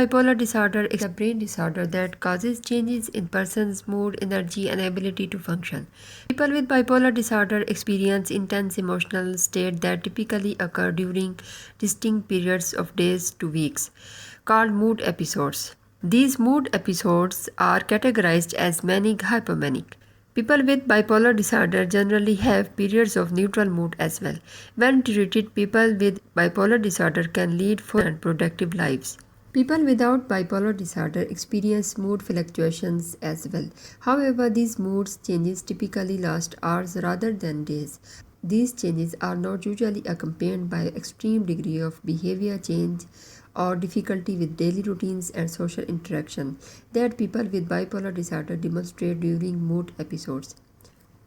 Bipolar disorder is a brain disorder that causes changes in person's mood, energy, and ability to function. People with bipolar disorder experience intense emotional states that typically occur during distinct periods of days to weeks, called mood episodes. These mood episodes are categorized as manic, hypomanic. People with bipolar disorder generally have periods of neutral mood as well. When treated, people with bipolar disorder can lead full and productive lives. People without bipolar disorder experience mood fluctuations as well. However, these mood changes typically last hours rather than days. These changes are not usually accompanied by extreme degree of behavior change or difficulty with daily routines and social interaction that people with bipolar disorder demonstrate during mood episodes.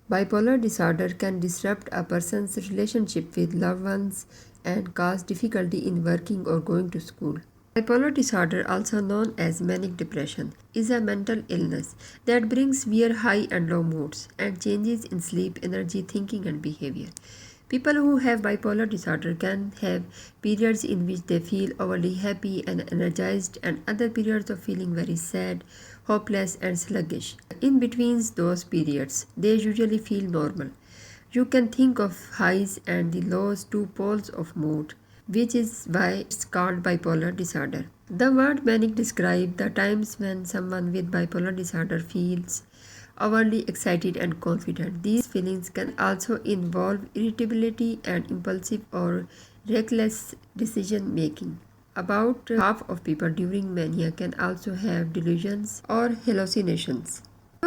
Bipolar disorder can disrupt a person's relationship with loved ones and cause difficulty in working or going to school. Bipolar disorder, also known as manic depression, is a mental illness that brings severe high and low moods and changes in sleep, energy, thinking, and behavior. People who have bipolar disorder can have periods in which they feel overly happy and energized, and other periods of feeling very sad, hopeless, and sluggish. In between those periods, they usually feel normal. You can think of highs and the lows, two poles of mood, which is why it's called bipolar disorder. The word manic describes the times when someone with bipolar disorder feels overly excited and confident. These feelings can also involve irritability and impulsive or reckless decision making. About half of people during mania can also have delusions or hallucinations.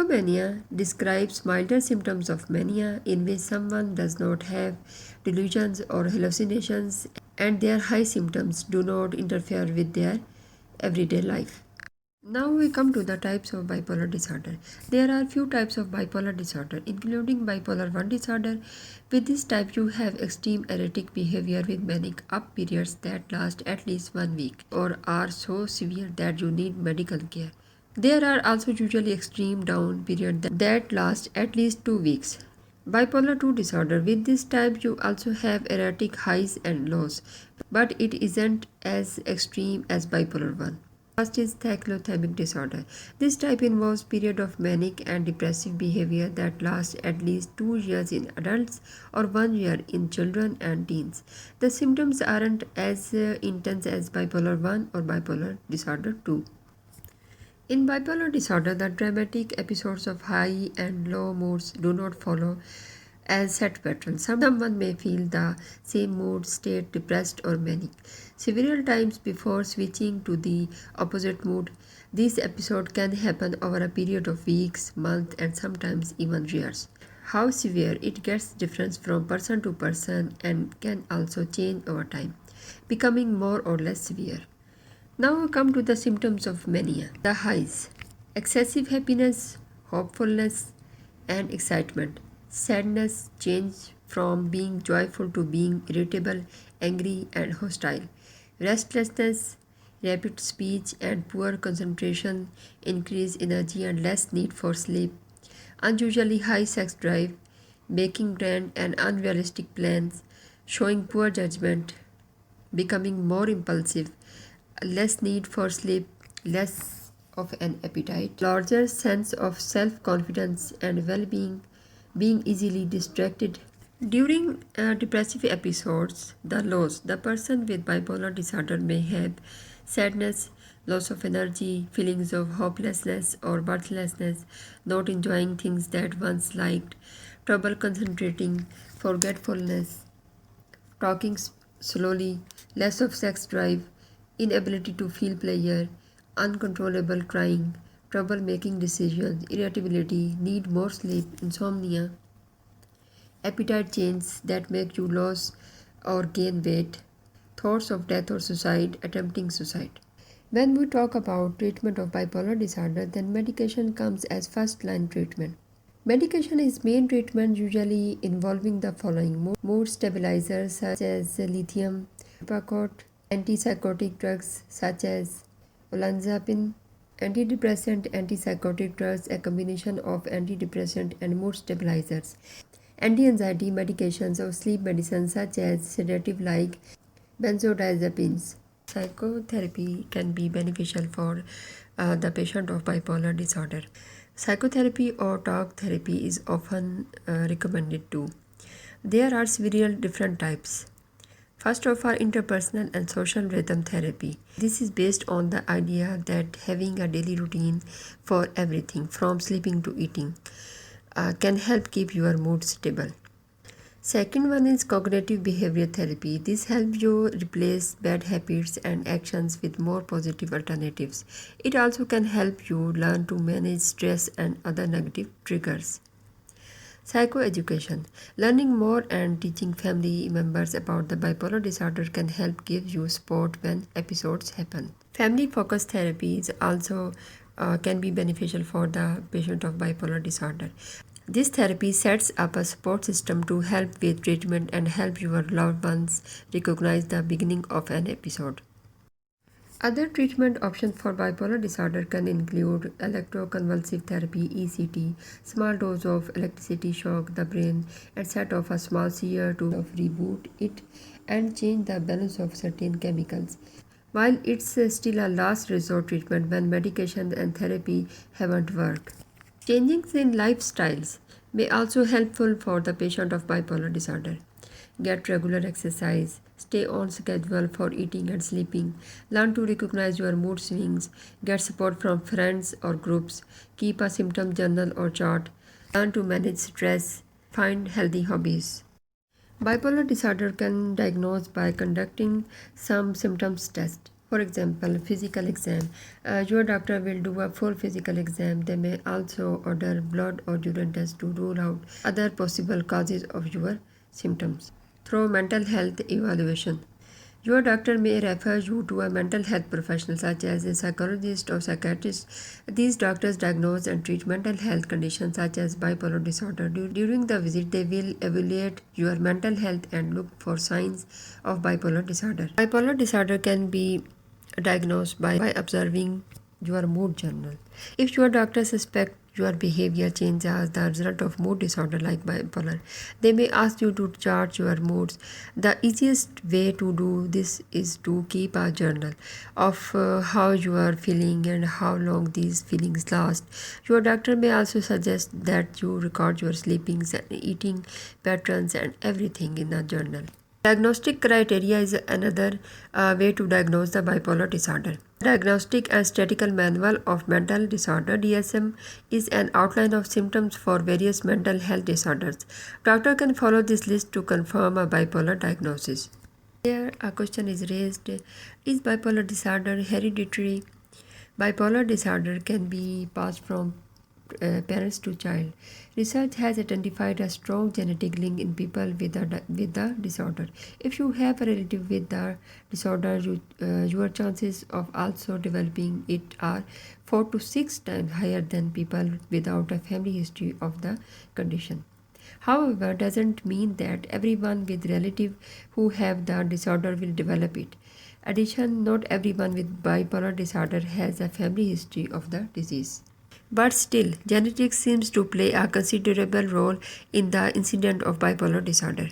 Mania describes milder symptoms of mania in which someone does not have delusions or hallucinations and their high symptoms do not interfere with their everyday life. Now we come to the types of bipolar disorder. There are few types of bipolar disorder, including bipolar 1 disorder. With this type, you have extreme erratic behavior with manic up periods that last at least 1 week or are so severe that you need medical care. There are also usually extreme down periods that last at least 2 weeks. Bipolar 2 disorder. With this type, you also have erratic highs and lows, but it isn't as extreme as bipolar 1. First is cyclothymic disorder. This type involves period of manic and depressive behavior that lasts at least 2 years in adults or 1 year in children and teens. The symptoms aren't as intense as bipolar 1 or bipolar disorder 2. In bipolar disorder, the dramatic episodes of high and low moods do not follow as set patterns. Someone may feel the same mood state depressed or manic several times before switching to the opposite mood. This episode can happen over a period of weeks, months, and sometimes even years. How severe it gets differs from person to person and can also change over time, becoming more or less severe. Now we come to the symptoms of mania. The highs: excessive happiness, hopefulness, and excitement. Sadness, change from being joyful to being irritable, angry, and hostile. Restlessness, rapid speech and poor concentration, increased energy and less need for sleep. Unusually high sex drive, making grand and unrealistic plans, showing poor judgment, becoming more impulsive, less need for sleep, less of an appetite, larger sense of self confidence and well being, being easily distracted. During depressive episodes, the lows, the person with bipolar disorder may have sadness, loss of energy, feelings of hopelessness or worthlessness, not enjoying things that once liked, trouble concentrating, forgetfulness, talking slowly, less of sex drive, inability to feel pleasure, uncontrollable crying, trouble making decisions, irritability, need more sleep, insomnia, appetite changes that make you lose or gain weight, thoughts of death or suicide, attempting suicide. When we talk about treatment of bipolar disorder, then medication comes as first line treatment. Medication is main treatment usually involving the following: mood stabilizers such as lithium, Pacot, antipsychotic drugs such as olanzapine, antidepressant, antipsychotic drugs, a combination of antidepressant and mood stabilizers, anti-anxiety medications or sleep medicines such as sedative like benzodiazepines. Psychotherapy can be beneficial for the patient of bipolar disorder. Psychotherapy or talk therapy is often recommended too. There are several different types. First of all, interpersonal and social rhythm therapy. This is based on the idea that having a daily routine for everything from sleeping to eating can help keep your mood stable. Second one is cognitive behavior therapy. This helps you replace bad habits and actions with more positive alternatives. It also can help you learn to manage stress and other negative triggers. Psychoeducation. Learning more and teaching family members about the bipolar disorder can help give you support when episodes happen. Family focused therapy is also can be beneficial for the patient of bipolar disorder. This therapy sets up a support system to help with treatment and help your loved ones recognize the beginning of an episode. Other treatment options for bipolar disorder can include electroconvulsive therapy (ECT), small dose of electricity shock the brain, and set off a small seizure to reboot it and change the balance of certain chemicals. While it's still a last resort treatment when medication and therapy haven't worked. Changes in lifestyles may also helpful for the patient of bipolar disorder. Get regular exercise, stay on schedule for eating and sleeping, learn to recognize your mood swings, get support from friends or groups, keep a symptom journal or chart, learn to manage stress, find healthy hobbies. Bipolar disorder can diagnose by conducting some symptoms test. For example, physical exam. Your doctor will do a full physical exam. They may also order blood or urine tests to rule out other possible causes of your symptoms. Through mental health evaluation. Your doctor may refer you to a mental health professional such as a psychologist or psychiatrist. These doctors diagnose and treat mental health conditions such as bipolar disorder. During the visit, they will evaluate your mental health and look for signs of bipolar disorder. Bipolar disorder can be diagnosed by observing your mood journal. If your doctor suspects your behavior change as the result of mood disorder like bipolar, they may ask you to chart your moods. The easiest way to do this is to keep a journal of how you are feeling and how long these feelings last. Your doctor may also suggest that you record your sleepings and eating patterns and everything in a journal. Diagnostic criteria is another way to diagnose the bipolar disorder. Diagnostic and Statistical Manual of Mental Disorder (DSM) is an outline of symptoms for various mental health disorders. Doctor can follow this list to confirm a bipolar diagnosis. Here a question is raised: is bipolar disorder hereditary? Bipolar disorder can be passed from parents to child. Research has identified a strong genetic link in people with the disorder. If you have a relative with the disorder, your chances of also developing it are 4 to 6 times higher than people without a family history of the condition. However, doesn't mean that everyone with relative who have the disorder will develop it. Addition, not everyone with bipolar disorder has a family history of the disease. But still, genetics seems to play a considerable role in the incidence of bipolar disorder.